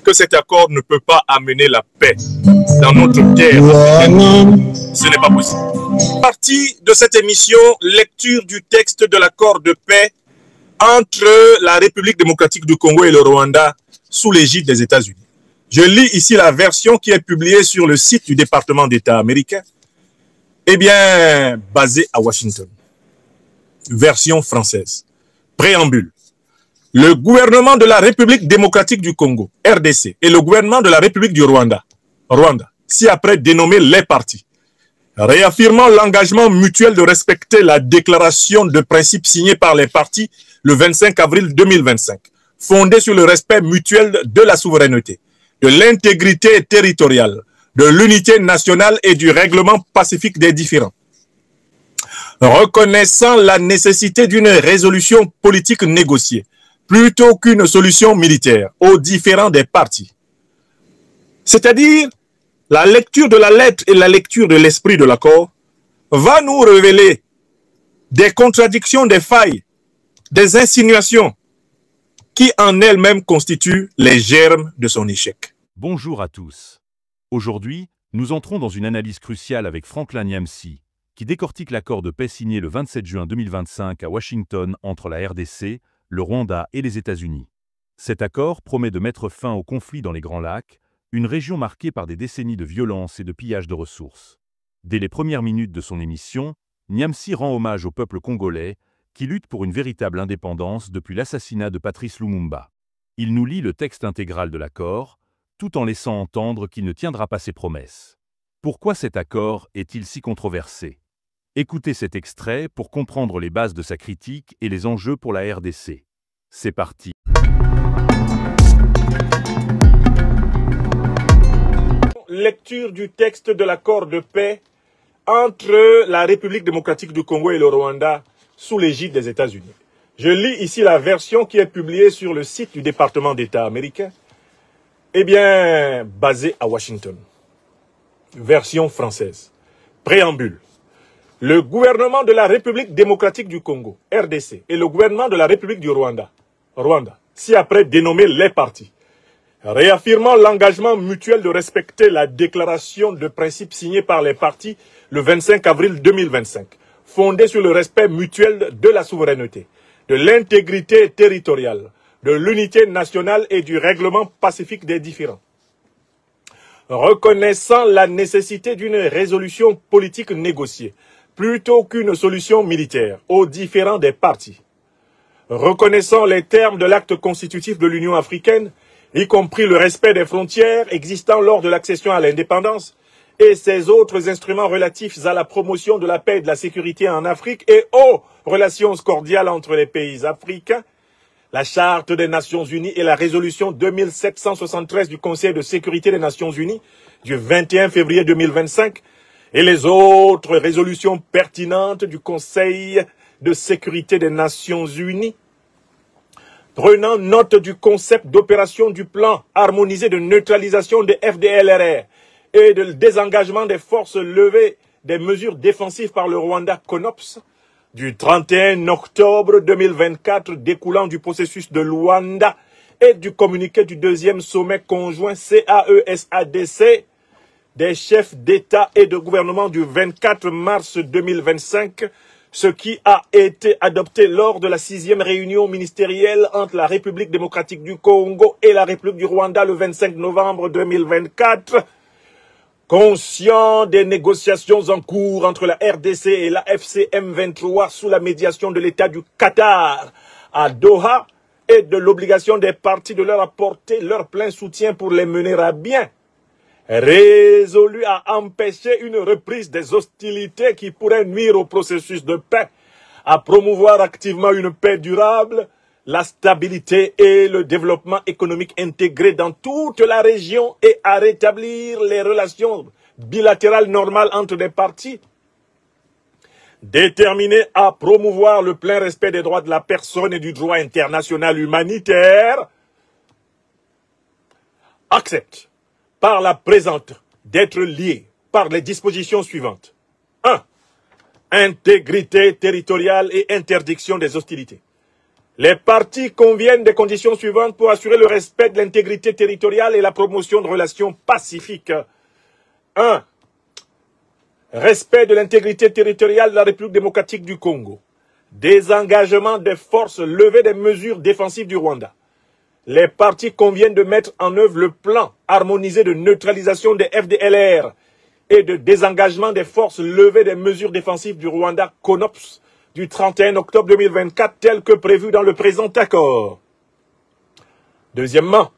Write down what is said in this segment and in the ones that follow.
que cet accord ne peut pas amener la paix dans notre terre africaine. Ce n'est pas possible. Partie de cette émission, lecture du texte de l'accord de paix entre la République démocratique du Congo et le Rwanda sous l'égide des États-Unis. Je lis ici la version qui est publiée sur le site du département d'État américain, basée à Washington. Version française. Préambule. Le gouvernement de la République démocratique du Congo, RDC, et le gouvernement de la République du Rwanda, ci-après dénommés les partis, réaffirmant l'engagement mutuel de respecter la déclaration de principe signée par les partis le 25 avril 2025, fondée sur le respect mutuel de la souveraineté, de l'intégrité territoriale, de l'unité nationale et du règlement pacifique des différends. Reconnaissant la nécessité d'une résolution politique négociée, plutôt qu'une solution militaire aux différends des partis. C'est-à-dire, la lecture de la lettre et la lecture de l'esprit de l'accord va nous révéler des contradictions, des failles, des insinuations qui en elles-mêmes constituent les germes de son échec. Bonjour à tous. Aujourd'hui, nous entrons dans une analyse cruciale avec Franklin Nyamsi, qui décortique l'accord de paix signé le 27 juin 2025 à Washington entre la RDC, le Rwanda et les États-Unis. Cet accord promet de mettre fin au conflit dans les Grands Lacs, une région marquée par des décennies de violence et de pillage de ressources. Dès les premières minutes de son émission, Nyamsi rend hommage au peuple congolais qui lutte pour une véritable indépendance depuis l'assassinat de Patrice Lumumba. Il nous lit le texte intégral de l'accord, tout en laissant entendre qu'il ne tiendra pas ses promesses. Pourquoi cet accord est-il si controversé? Écoutez cet extrait pour comprendre les bases de sa critique et les enjeux pour la RDC. C'est parti. Lecture du texte de l'accord de paix entre la République démocratique du Congo et le Rwanda sous l'égide des États-Unis. Je lis ici la version qui est publiée sur le site du département d'État américain, basée à Washington. Version française. Préambule. Le gouvernement de la République démocratique du Congo, RDC, et le gouvernement de la République du Rwanda, ci-après dénommés les partis, réaffirmant l'engagement mutuel de respecter la déclaration de principe signée par les partis le 25 avril 2025, fondée sur le respect mutuel de la souveraineté, de l'intégrité territoriale, de l'unité nationale et du règlement pacifique des différends. Reconnaissant la nécessité d'une résolution politique négociée, plutôt qu'une solution militaire aux différends des partis. Reconnaissant les termes de l'acte constitutif de l'Union africaine, y compris le respect des frontières existant lors de l'accession à l'indépendance, et ses autres instruments relatifs à la promotion de la paix et de la sécurité en Afrique et aux relations cordiales entre les pays africains, la Charte des Nations Unies et la résolution 2773 du Conseil de sécurité des Nations Unies du 21 février 2025, et les autres résolutions pertinentes du Conseil de sécurité des Nations Unies, prenant note du concept d'opération du plan harmonisé de neutralisation des FDLR et de désengagement des forces levées des mesures défensives par le Rwanda CONOPS, du 31 octobre 2024 découlant du processus de Luanda et du communiqué du deuxième sommet conjoint CAE-SADC des chefs d'État et de gouvernement du 24 mars 2025, ce qui a été adopté lors de la 6e réunion ministérielle entre la République démocratique du Congo et la République du Rwanda le 25 novembre 2024. Conscient des négociations en cours entre la RDC et la FCM23 sous la médiation de l'État du Qatar à Doha et de l'obligation des parties de leur apporter leur plein soutien pour les mener à bien, résolu à empêcher une reprise des hostilités qui pourraient nuire au processus de paix, à promouvoir activement une paix durable, la stabilité et le développement économique intégré dans toute la région et à rétablir les relations bilatérales normales entre les parties, déterminé à promouvoir le plein respect des droits de la personne et du droit international humanitaire, accepte par la présente d'être lié par les dispositions suivantes. 1. Intégrité territoriale et interdiction des hostilités. Les parties conviennent des conditions suivantes pour assurer le respect de l'intégrité territoriale et la promotion de relations pacifiques. 1. Respect de l'intégrité territoriale de la République démocratique du Congo. Désengagement des forces, levée des mesures défensives du Rwanda. Les parties conviennent de mettre en œuvre le plan harmonisé de neutralisation des FDLR et de désengagement des forces, levée des mesures défensives du Rwanda CONOPS du 31 octobre 2024 tel que prévu dans le présent accord. Deuxièmement,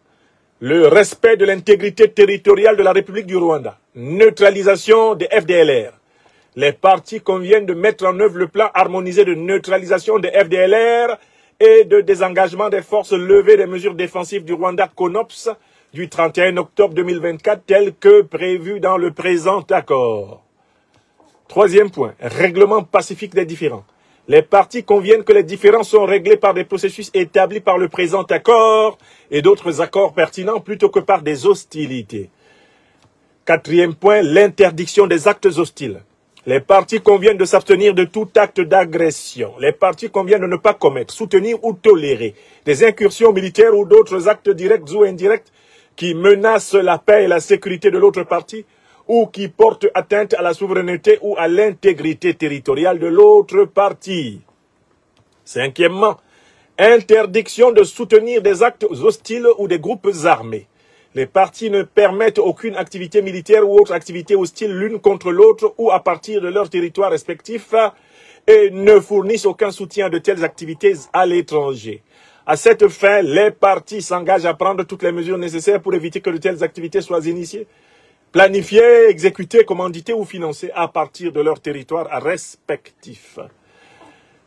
le respect de l'intégrité territoriale de la République du Rwanda. Neutralisation des FDLR. Les parties conviennent de mettre en œuvre le plan harmonisé de neutralisation des FDLR et de désengagement des forces levées des mesures défensives du Rwanda CONOPS du 31 octobre 2024 tel que prévu dans le présent accord. Troisième point, règlement pacifique des différends. Les parties conviennent que les différends sont réglés par des processus établis par le présent accord et d'autres accords pertinents plutôt que par des hostilités. Quatrième point, l'interdiction des actes hostiles. Les parties conviennent de s'abstenir de tout acte d'agression. Les parties conviennent de ne pas commettre, soutenir ou tolérer des incursions militaires ou d'autres actes directs ou indirects qui menacent la paix et la sécurité de l'autre partie ou qui portent atteinte à la souveraineté ou à l'intégrité territoriale de l'autre partie. Cinquièmement, interdiction de soutenir des actes hostiles ou des groupes armés. Les parties ne permettent aucune activité militaire ou autre activité hostile l'une contre l'autre ou à partir de leur territoire respectif et ne fournissent aucun soutien de telles activités à l'étranger. À cette fin, les parties s'engagent à prendre toutes les mesures nécessaires pour éviter que de telles activités soient initiées, planifiées, exécutées, commanditées ou financées à partir de leur territoire respectif.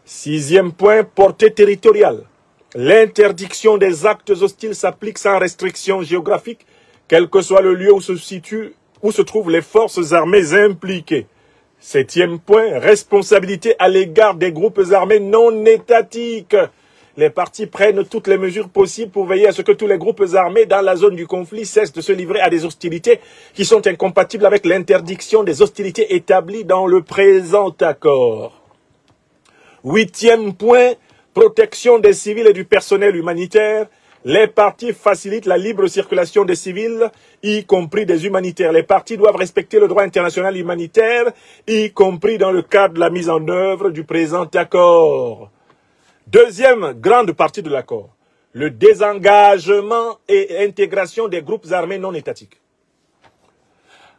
Sixième point, portée territoriale. L'interdiction des actes hostiles s'applique sans restriction géographique, quel que soit le lieu où se trouvent les forces armées impliquées. Septième point, responsabilité à l'égard des groupes armés non étatiques. Les parties prennent toutes les mesures possibles pour veiller à ce que tous les groupes armés dans la zone du conflit cessent de se livrer à des hostilités qui sont incompatibles avec l'interdiction des hostilités établies dans le présent accord. Huitième point, protection des civils et du personnel humanitaire. Les parties facilitent la libre circulation des civils, y compris des humanitaires. Les parties doivent respecter le droit international humanitaire, y compris dans le cadre de la mise en œuvre du présent accord. Deuxième grande partie de l'accord, le désengagement et intégration des groupes armés non étatiques.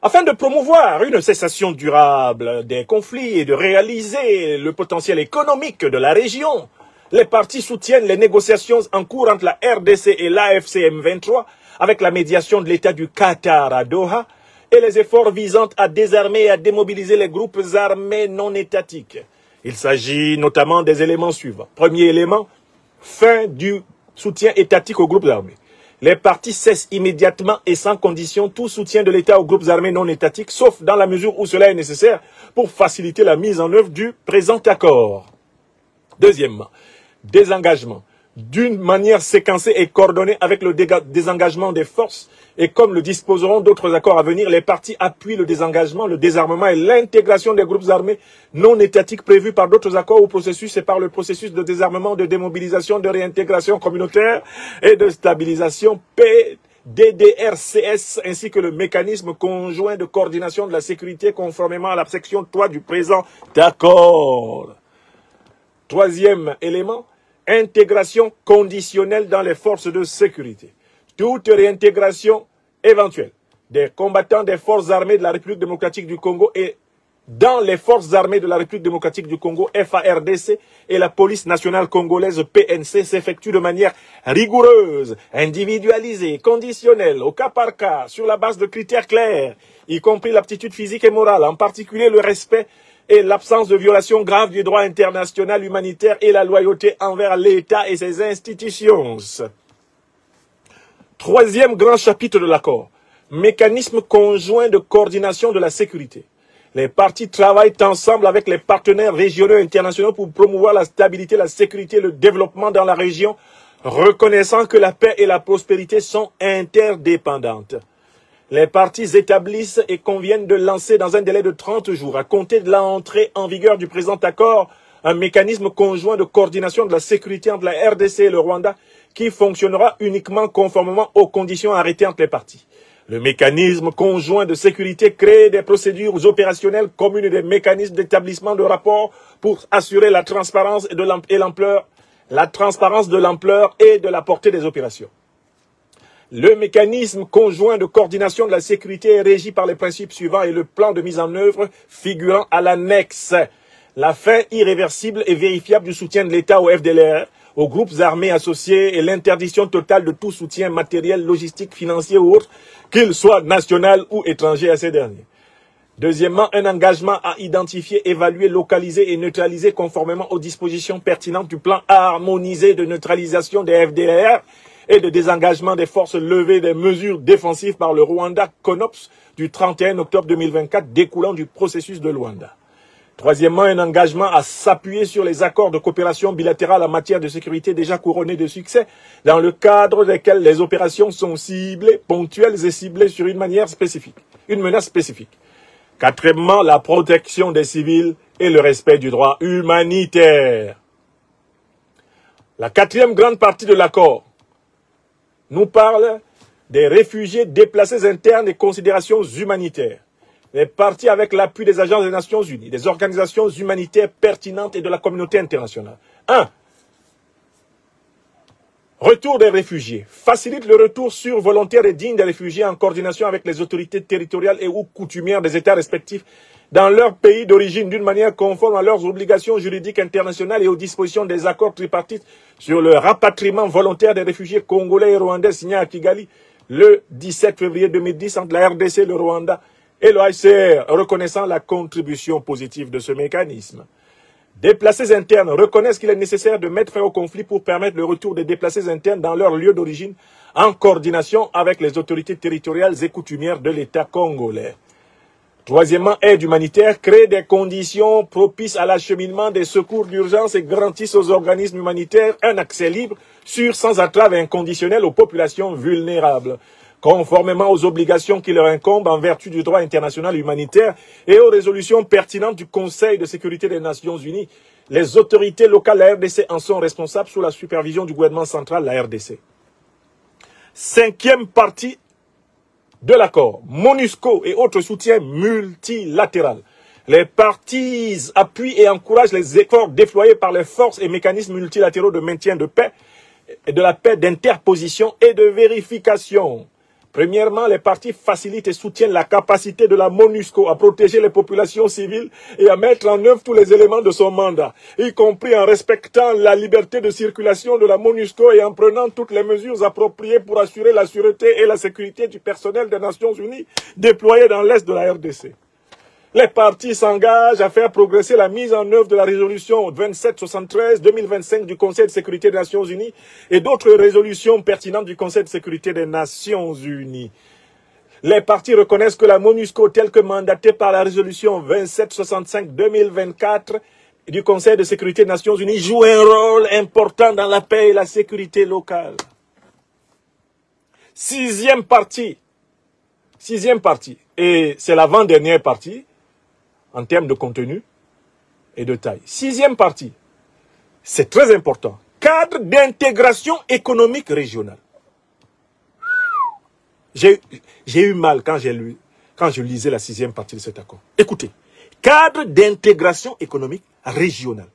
Afin de promouvoir une cessation durable des conflits et de réaliser le potentiel économique de la région, les parties soutiennent les négociations en cours entre la RDC et l'AFC M23 avec la médiation de l'État du Qatar à Doha et les efforts visant à désarmer et à démobiliser les groupes armés non étatiques. Il s'agit notamment des éléments suivants. Premier élément, fin du soutien étatique aux groupes armés. Les parties cessent immédiatement et sans condition tout soutien de l'État aux groupes armés non étatiques, sauf dans la mesure où cela est nécessaire pour faciliter la mise en œuvre du présent accord. Deuxièmement, désengagement. D'une manière séquencée et coordonnée avec le désengagement des forces, et comme le disposeront d'autres accords à venir, les parties appuient le désengagement, le désarmement et l'intégration des groupes armés non étatiques prévus par d'autres accords ou processus et par le processus de désarmement, de démobilisation, de réintégration communautaire et de stabilisation PDDRCS, ainsi que le mécanisme conjoint de coordination de la sécurité conformément à la section 3 du présent accord. Troisième élément, intégration conditionnelle dans les forces de sécurité. Toute réintégration éventuelle des combattants des forces armées de la République démocratique du Congo et dans les forces armées de la République démocratique du Congo, FARDC, et la police nationale congolaise PNC s'effectue de manière rigoureuse, individualisée, conditionnelle, au cas par cas, sur la base de critères clairs, y compris l'aptitude physique et morale, en particulier le respect et l'absence de violation grave du droit international humanitaire et la loyauté envers l'État et ses institutions. Troisième grand chapitre de l'accord, mécanisme conjoint de coordination de la sécurité. Les parties travaillent ensemble avec les partenaires régionaux et internationaux pour promouvoir la stabilité, la sécurité et le développement dans la région, reconnaissant que la paix et la prospérité sont interdépendantes. Les parties établissent et conviennent de lancer dans un délai de 30 jours, à compter de l'entrée en vigueur du présent accord, un mécanisme conjoint de coordination de la sécurité entre la RDC et le Rwanda qui fonctionnera uniquement conformément aux conditions arrêtées entre les parties. Le mécanisme conjoint de sécurité crée des procédures opérationnelles communes et des mécanismes d'établissement de rapports pour assurer la transparence et l'ampleur, et de la portée des opérations. Le mécanisme conjoint de coordination de la sécurité est régi par les principes suivants et le plan de mise en œuvre figurant à l'annexe. La fin irréversible et vérifiable du soutien de l'État au FDLR, aux groupes armés associés et l'interdiction totale de tout soutien matériel, logistique, financier ou autre, qu'il soit national ou étranger à ces derniers. Deuxièmement, un engagement à identifier, évaluer, localiser et neutraliser conformément aux dispositions pertinentes du plan harmonisé de neutralisation des FDLR et de désengagement des forces levées des mesures défensives par le Rwanda CONOPS du 31 octobre 2024 découlant du processus de Luanda. Troisièmement, un engagement à s'appuyer sur les accords de coopération bilatérale en matière de sécurité déjà couronnés de succès, dans le cadre desquels les opérations sont ciblées, ponctuelles et ciblées sur une menace spécifique. Quatrièmement, la protection des civils et le respect du droit humanitaire. La quatrième grande partie de l'accord nous parle des réfugiés déplacés internes et considérations humanitaires. Les parties avec l'appui des agences des Nations Unies, des organisations humanitaires pertinentes et de la communauté internationale. 1. Retour des réfugiés. Facilite le retour sûr, volontaire et digne des réfugiés en coordination avec les autorités territoriales et ou coutumières des États respectifs dans leur pays d'origine d'une manière conforme à leurs obligations juridiques internationales et aux dispositions des accords tripartites sur le rapatriement volontaire des réfugiés congolais et rwandais signés à Kigali le 17 février 2010 entre la RDC, le Rwanda et le HCR, reconnaissant la contribution positive de ce mécanisme. Déplacés internes reconnaissent qu'il est nécessaire de mettre fin au conflit pour permettre le retour des déplacés internes dans leur lieu d'origine en coordination avec les autorités territoriales et coutumières de l'État congolais. Troisièmement, aide humanitaire crée des conditions propices à l'acheminement des secours d'urgence et garantissent aux organismes humanitaires un accès libre, sûr, sans entrave et inconditionnel aux populations vulnérables. Conformément aux obligations qui leur incombent en vertu du droit international humanitaire et aux résolutions pertinentes du Conseil de sécurité des Nations Unies, les autorités locales de la RDC en sont responsables sous la supervision du gouvernement central de la RDC. Cinquième partie de l'accord, MONUSCO et autres soutiens multilatéral. Les parties appuient et encouragent les efforts déployés par les forces et mécanismes multilatéraux de maintien de paix et de la paix d'interposition et de vérification. Premièrement, les parties facilitent et soutiennent la capacité de la MONUSCO à protéger les populations civiles et à mettre en œuvre tous les éléments de son mandat, y compris en respectant la liberté de circulation de la MONUSCO et en prenant toutes les mesures appropriées pour assurer la sûreté et la sécurité du personnel des Nations Unies déployé dans l'Est de la RDC. Les parties s'engagent à faire progresser la mise en œuvre de la résolution 2773-2025 du Conseil de sécurité des Nations Unies et d'autres résolutions pertinentes du Conseil de sécurité des Nations Unies. Les parties reconnaissent que la MONUSCO, telle que mandatée par la résolution 2765-2024 du Conseil de sécurité des Nations Unies, joue un rôle important dans la paix et la sécurité locale. Sixième partie, et c'est l'avant-dernière partie, en termes de contenu et de taille. Sixième partie, c'est très important. Cadre d'intégration économique régionale. J'ai eu mal quand je lisais la sixième partie de cet accord. Écoutez, cadre d'intégration économique régionale.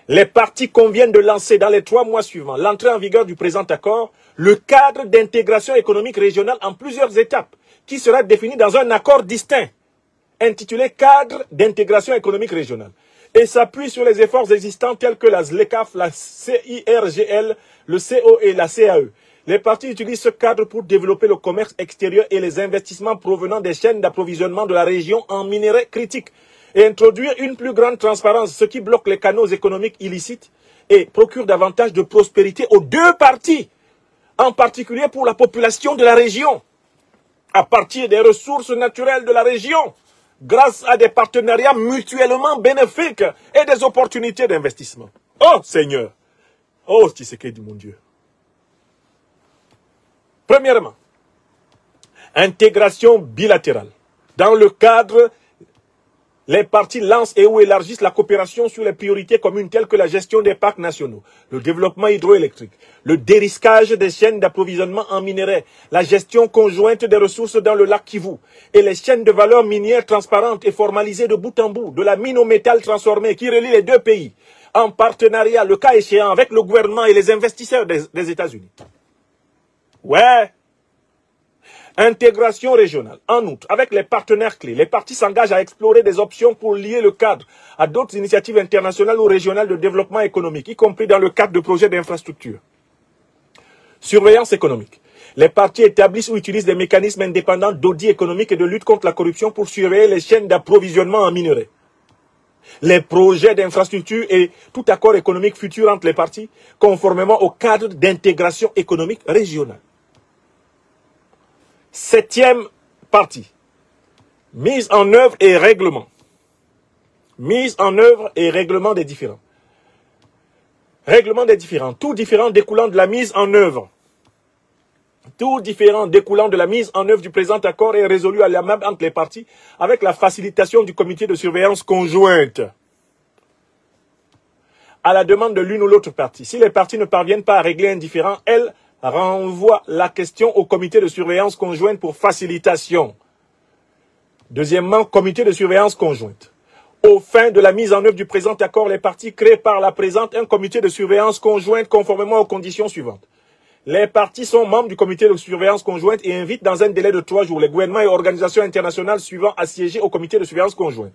Les parties conviennent de lancer dans les 3 mois suivants l'entrée en vigueur du présent accord, le cadre d'intégration économique régionale en plusieurs étapes, qui sera défini dans un accord distinct, intitulé Cadre d'intégration économique régionale, et s'appuie sur les efforts existants tels que la ZLECAf, la CIRGL, le CO et la CAE. Les parties utilisent ce cadre pour développer le commerce extérieur et les investissements provenant des chaînes d'approvisionnement de la région en minerais critiques et introduire une plus grande transparence, ce qui bloque les canaux économiques illicites et procure davantage de prospérité aux deux parties, en particulier pour la population de la région, à partir des ressources naturelles de la région, grâce à des partenariats mutuellement bénéfiques et des opportunités d'investissement. Oh Seigneur! Oh Tshisekedi mon Dieu! Premièrement, intégration bilatérale dans le cadre les partis lancent et ou élargissent la coopération sur les priorités communes telles que la gestion des parcs nationaux, le développement hydroélectrique, le dérisquage des chaînes d'approvisionnement en minerais, la gestion conjointe des ressources dans le lac Kivu et les chaînes de valeur minière transparentes et formalisées de bout en bout, de la mine au métal transformé qui relie les deux pays, en partenariat, le cas échéant, avec le gouvernement et les investisseurs des États-Unis. Ouais. Intégration régionale. En outre, avec les partenaires clés, les partis s'engagent à explorer des options pour lier le cadre à d'autres initiatives internationales ou régionales de développement économique, y compris dans le cadre de projets d'infrastructure. Surveillance économique. Les partis établissent ou utilisent des mécanismes indépendants d'audit économique et de lutte contre la corruption pour surveiller les chaînes d'approvisionnement en minerais. Les projets d'infrastructure et tout accord économique futur entre les partis, conformément au cadre d'intégration économique régionale. 7e partie. Mise en œuvre et règlement. Mise en œuvre et règlement des différends. Règlement des différends. Tout différend découlant de la mise en œuvre. Tout différend découlant de la mise en œuvre du présent accord est résolu à l'amiable entre les parties avec la facilitation du comité de surveillance conjointe. À la demande de l'une ou l'autre partie. Si les parties ne parviennent pas à régler un différend, elles renvoie la question au comité de surveillance conjointe pour facilitation. Deuxièmement, comité de surveillance conjointe. Aux fins de la mise en œuvre du présent accord, les parties créent par la présente un comité de surveillance conjointe conformément aux conditions suivantes. Les parties sont membres du comité de surveillance conjointe et invitent dans un délai de 3 jours les gouvernements et organisations internationales suivants à siéger au comité de surveillance conjointe.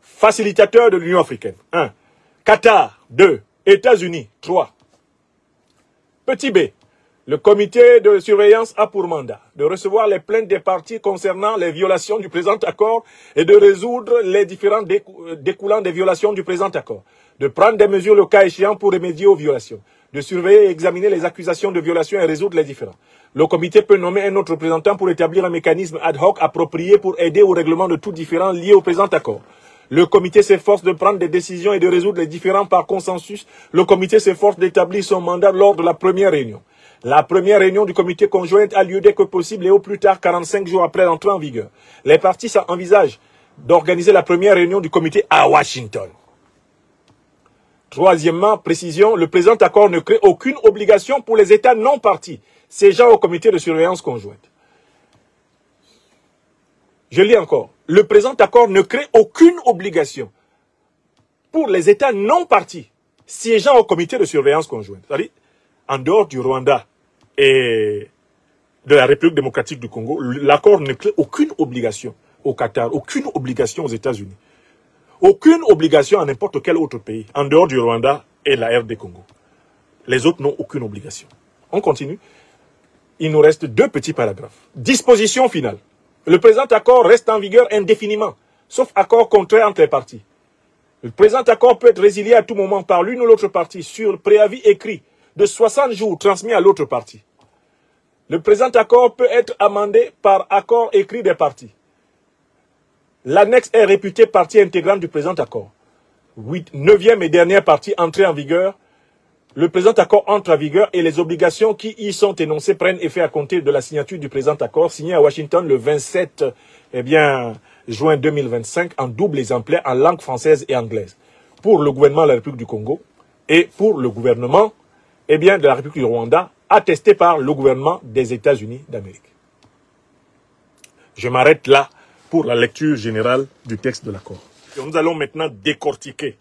Facilitateur de l'Union africaine. 1. Qatar. 2. États-Unis. 3. Petit b. Le comité de surveillance a pour mandat de recevoir les plaintes des parties concernant les violations du présent accord et de résoudre les différends découlant des violations du présent accord, de prendre des mesures le cas échéant pour remédier aux violations, de surveiller et examiner les accusations de violation et résoudre les différends. Le comité peut nommer un autre représentant pour établir un mécanisme ad hoc approprié pour aider au règlement de tout différend lié au présent accord. Le comité s'efforce de prendre des décisions et de résoudre les différends par consensus. Le comité s'efforce d'établir son mandat lors de la première réunion. La première réunion du comité conjoint a lieu dès que possible et au plus tard 45 jours après l'entrée en vigueur. Les parties envisagent d'organiser la première réunion du comité à Washington. Troisièmement, précision, le présent accord ne crée aucune obligation pour les États non partis siégeant au comité de surveillance conjointe. Je lis encore. Le présent accord ne crée aucune obligation pour les États non partis siégeant au comité de surveillance conjointe. C'est-à-dire, en dehors du Rwanda et de la République démocratique du Congo, l'accord ne crée aucune obligation au Qatar, aucune obligation aux États-Unis, aucune obligation à n'importe quel autre pays, en dehors du Rwanda et de la RD Congo. Les autres n'ont aucune obligation. On continue. Il nous reste 2 petits paragraphes. Disposition finale. Le présent accord reste en vigueur indéfiniment, sauf accord contraire entre les parties. Le présent accord peut être résilié à tout moment par l'une ou l'autre partie sur préavis écrit de 60 jours transmis à l'autre partie. Le présent accord peut être amendé par accord écrit des parties. L'annexe est réputée partie intégrante du présent accord. 9e et dernière partie entrée en vigueur. Le présent accord entre en vigueur et les obligations qui y sont énoncées prennent effet à compter de la signature du présent accord signé à Washington le 27 juin 2025 en double exemplaire en langue française et anglaise pour le gouvernement de la République du Congo et pour le gouvernement de la République du Rwanda, attesté par le gouvernement des États-Unis d'Amérique. Je m'arrête là pour la lecture générale du texte de l'accord. Nous allons maintenant décortiquer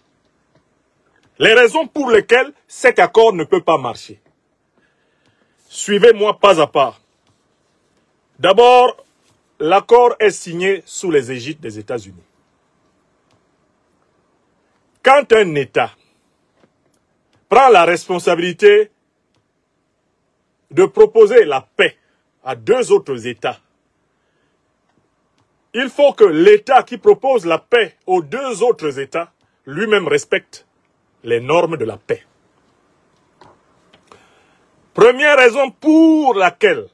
les raisons pour lesquelles cet accord ne peut pas marcher. Suivez-moi pas à pas. D'abord, l'accord est signé sous les égides des États-Unis. Quand un État prend la responsabilité de proposer la paix à 2 autres États, il faut que l'État qui propose la paix aux 2 autres États lui-même respecte les normes de la paix. Première raison pour laquelle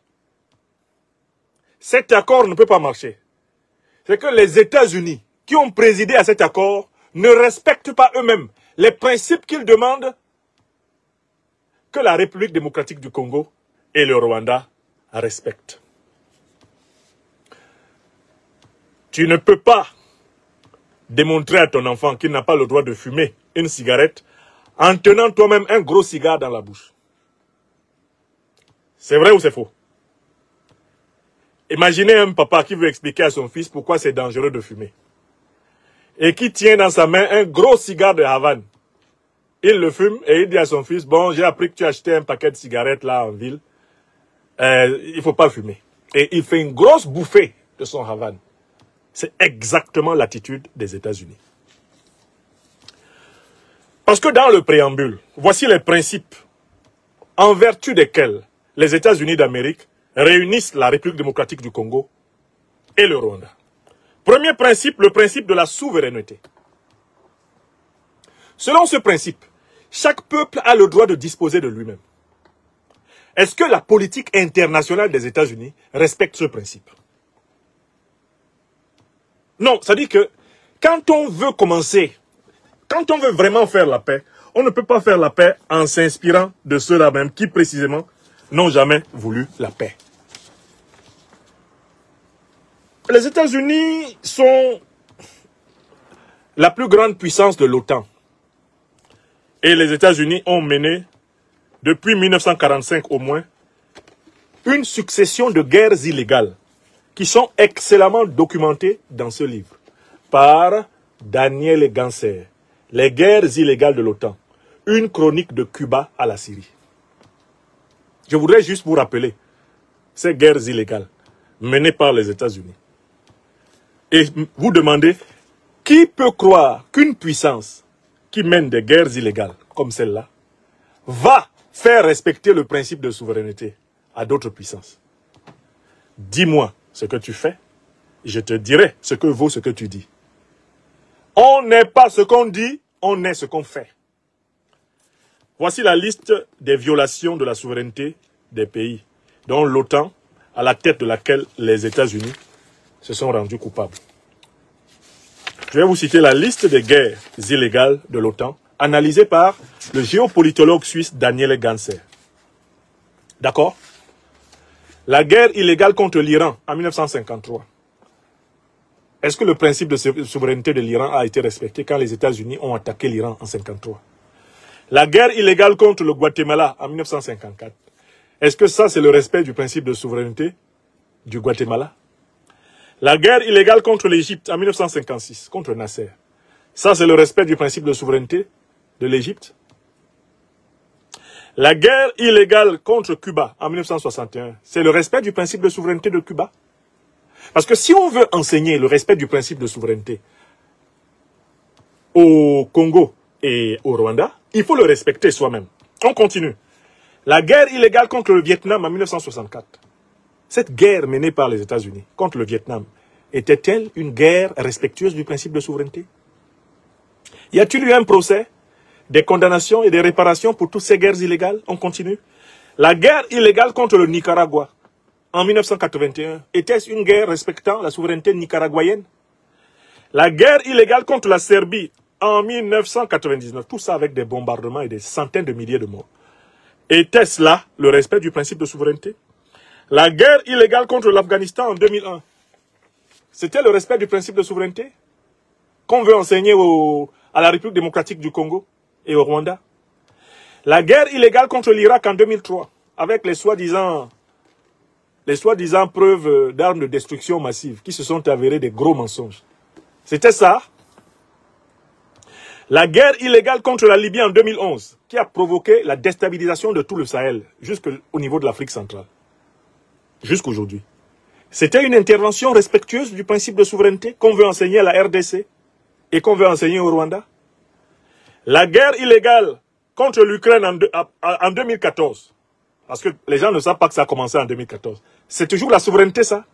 cet accord ne peut pas marcher, c'est que les États-Unis qui ont présidé à cet accord ne respectent pas eux-mêmes les principes qu'ils demandent que la République démocratique du Congo et le Rwanda respectent. Tu ne peux pas démontrer à ton enfant qu'il n'a pas le droit de fumer une cigarette en tenant toi-même un gros cigare dans la bouche? C'est vrai ou c'est faux? Imaginez un papa qui veut expliquer à son fils pourquoi c'est dangereux de fumer. Et qui tient dans sa main un gros cigare de Havane. Il le fume et il dit à son fils, bon, j'ai appris que tu as acheté un paquet de cigarettes là en ville. Il ne faut pas fumer. Et il fait une grosse bouffée de son Havane. C'est exactement l'attitude des États-Unis. Parce que dans le préambule, voici les principes en vertu desquels les États-Unis d'Amérique réunissent la République démocratique du Congo et le Rwanda. Premier principe, le principe de la souveraineté. Selon ce principe, chaque peuple a le droit de disposer de lui-même. Est-ce que la politique internationale des États-Unis respecte ce principe? Non, ça dit que quand on veut commencer, quand on veut vraiment faire la paix, on ne peut pas faire la paix en s'inspirant de ceux-là même qui précisément n'ont jamais voulu la paix. Les États-Unis sont la plus grande puissance de l'OTAN. Et les États-Unis ont mené, depuis 1945 au moins, une succession de guerres illégales qui sont excellemment documentées dans ce livre par Daniel Ganser. Les guerres illégales de l'OTAN. Une chronique de Cuba à la Syrie. Je voudrais juste vous rappeler ces guerres illégales menées par les États-Unis. Et vous demandez, qui peut croire qu'une puissance qui mène des guerres illégales comme celle-là va faire respecter le principe de souveraineté à d'autres puissances? Dis-moi ce que tu fais, je te dirai ce que vaut ce que tu dis. On n'est pas ce qu'on dit, on est ce qu'on fait. Voici la liste des violations de la souveraineté des pays, dont l'OTAN, à la tête de laquelle les États-Unis se sont rendus coupables. Je vais vous citer la liste des guerres illégales de l'OTAN, analysée par le géopolitologue suisse Daniel Ganser. D'accord? La guerre illégale contre l'Iran en 1953. Est-ce que le principe de souveraineté de l'Iran a été respecté quand les États-Unis ont attaqué l'Iran en 1953? La guerre illégale contre le Guatemala en 1954. Est-ce que ça, c'est le respect du principe de souveraineté du Guatemala? La guerre illégale contre l'Égypte en 1956, contre Nasser. Ça, c'est le respect du principe de souveraineté de l'Égypte? La guerre illégale contre Cuba en 1961, c'est le respect du principe de souveraineté de Cuba? Parce que si on veut enseigner le respect du principe de souveraineté au Congo et au Rwanda, il faut le respecter soi-même. On continue. La guerre illégale contre le Vietnam en 1964. Cette guerre menée par les États-Unis contre le Vietnam, était-elle une guerre respectueuse du principe de souveraineté? Y a-t-il eu un procès, des condamnations et des réparations pour toutes ces guerres illégales? On continue. La guerre illégale contre le Nicaragua en 1981, était-ce une guerre respectant la souveraineté nicaraguayenne? La guerre illégale contre la Serbie en 1999, tout ça avec des bombardements et des centaines de milliers de morts. Était-ce là le respect du principe de souveraineté? La guerre illégale contre l'Afghanistan en 2001, c'était le respect du principe de souveraineté qu'on veut enseigner à la République démocratique du Congo et au Rwanda? La guerre illégale contre l'Irak en 2003, avec les soi-disant preuves d'armes de destruction massive qui se sont avérées des gros mensonges. C'était ça? La guerre illégale contre la Libye en 2011, qui a provoqué la déstabilisation de tout le Sahel, jusqu'au niveau de l'Afrique centrale. Jusqu'aujourd'hui. C'était une intervention respectueuse du principe de souveraineté qu'on veut enseigner à la RDC et qu'on veut enseigner au Rwanda. La guerre illégale contre l'Ukraine en 2014, parce que les gens ne savent pas que ça a commencé en 2014. C'est toujours la souveraineté, ça.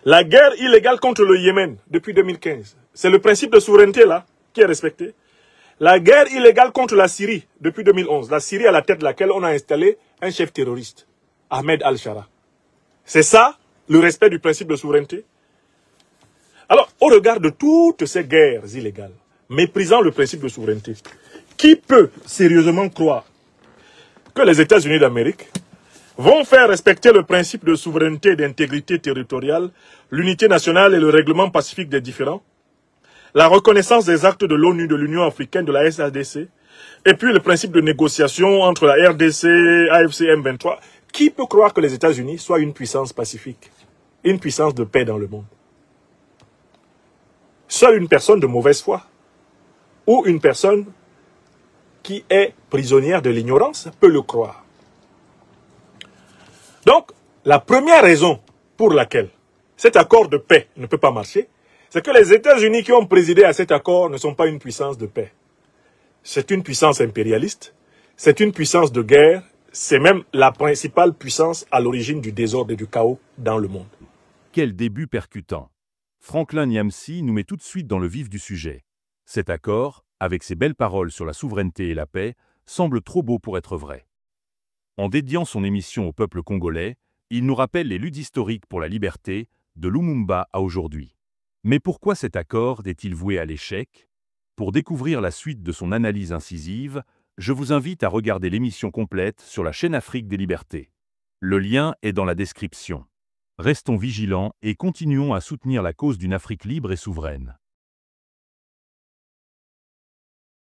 La guerre illégale contre le Yémen depuis 2015, c'est le principe de souveraineté, là, qui est respecté. La guerre illégale contre la Syrie depuis 2011, la Syrie à la tête de laquelle on a installé un chef terroriste, Ahmed al-Shara. C'est ça, le respect du principe de souveraineté? Alors, au regard de toutes ces guerres illégales, méprisant le principe de souveraineté, qui peut sérieusement croire que les États-Unis d'Amérique vont faire respecter le principe de souveraineté et d'intégrité territoriale, l'unité nationale et le règlement pacifique des différends, la reconnaissance des actes de l'ONU, de l'Union africaine, de la SADC, et puis le principe de négociation entre la RDC, AFC, M23. Qui peut croire que les États-Unis soient une puissance pacifique, une puissance de paix dans le monde? Seule une personne de mauvaise foi ou une personne qui est prisonnière de l'ignorance peut le croire. Donc, la première raison pour laquelle cet accord de paix ne peut pas marcher, c'est que les États-Unis qui ont présidé à cet accord ne sont pas une puissance de paix. C'est une puissance impérialiste, c'est une puissance de guerre, c'est même la principale puissance à l'origine du désordre et du chaos dans le monde. Quel début percutant! Franklin Nyamsi nous met tout de suite dans le vif du sujet. Cet accord, avec ses belles paroles sur la souveraineté et la paix, semble trop beau pour être vrai. En dédiant son émission au peuple congolais, il nous rappelle les luttes historiques pour la liberté, de Lumumba à aujourd'hui. Mais pourquoi cet accord est-il voué à l'échec? Pour découvrir la suite de son analyse incisive, je vous invite à regarder l'émission complète sur la chaîne Afrique des Libertés. Le lien est dans la description. Restons vigilants et continuons à soutenir la cause d'une Afrique libre et souveraine.